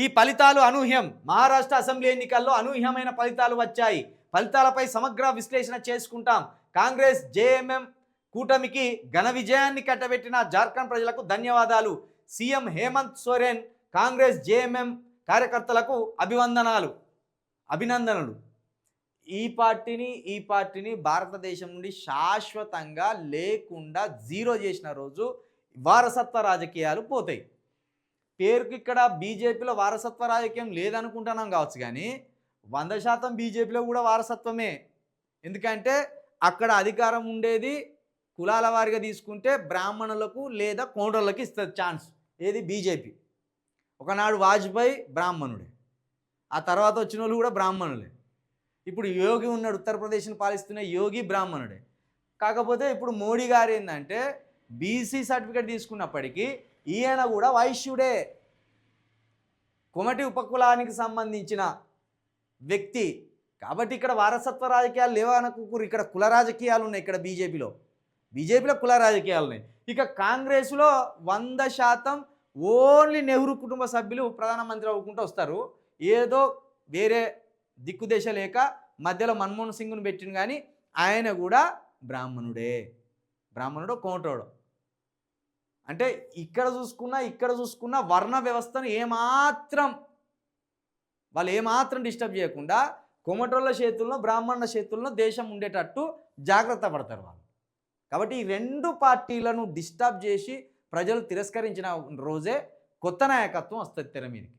ఈ ఫలితాలు అనూహ్యం. మహారాష్ట్ర అసెంబ్లీ ఎన్నికల్లో అనూహ్యమైన ఫలితాలు వచ్చాయి. ఫలితాలపై సమగ్ర విశ్లేషణ చేసుకుంటాం. కాంగ్రెస్ జేఎంఎం కూటమికి ఘన విజయాన్ని కట్టబెట్టిన జార్ఖండ్ ప్రజలకు ధన్యవాదాలు. సీఎం హేమంత్ సోరెన్ కాంగ్రెస్ జేఎంఎం కార్యకర్తలకు అభినందనలు. ఈ పార్టీని భారతదేశం నుండి శాశ్వతంగా లేకుండా జీరో చేసిన రోజు వారసత్వ రాజకీయాలు పోతాయి. పేరుకి ఇక్కడ బీజేపీలో వారసత్వ రాజకీయం లేదనుకుంటున్నాం కావచ్చు, కానీ 100% బీజేపీలో కూడా వారసత్వమే. ఎందుకంటే అక్కడ అధికారం ఉండేది కులాల వారిగా తీసుకుంటే బ్రాహ్మణులకు లేదా కోండ్రులకు ఇస్తుంది ఛాన్స్. ఏది? బీజేపీ. ఒకనాడు వాజ్పేయి బ్రాహ్మణుడే, ఆ తర్వాత వచ్చిన వాళ్ళు కూడా బ్రాహ్మణులే. ఇప్పుడు యోగి ఉన్నాడు, ఉత్తరప్రదేశ్ని పాలిస్తున్న యోగి బ్రాహ్మణుడే. కాకపోతే ఇప్పుడు మోడీ గారు ఏంటంటే బీసీ సర్టిఫికేట్ తీసుకున్నప్పటికీ ఈయన కూడా వైశ్యుడే, కొమటి ఉపకులానికి సంబంధించిన వ్యక్తి. కాబట్టి ఇక్కడ వారసత్వ రాజకీయాలు లేవనుకోరు, ఇక్కడ కుల రాజకీయాలు ఉన్నాయి. ఇక్కడ బీజేపీలో కుల రాజకీయాలు ఉన్నాయి. ఇక కాంగ్రెస్లో 100% ఓన్లీ నెహ్రూ కుటుంబ సభ్యులు ప్రధానమంత్రి అవ్వకుంటూ వస్తారు. ఏదో వేరే దిక్కుదేశ లేక మధ్యలో మన్మోహన్ సింగ్ను పెట్టిన, కానీ ఆయన కూడా బ్రాహ్మణుడు కోంటోడు. అంటే ఇక్కడ చూసుకున్న వర్ణ వ్యవస్థను వాళ్ళు ఏమాత్రం డిస్టర్బ్ చేయకుండా కొమటోళ్ళ చేతుల్లో బ్రాహ్మణుల చేతుల్లో దేశం ఉండేటట్టు జాగ్రత్త పడతారు వాళ్ళు. కాబట్టి ఈ రెండు పార్టీలను డిస్టర్బ్ చేసి ప్రజలు తిరస్కరించిన రోజే కొత్త నాయకత్వం వస్తుంది తెర మీదకి.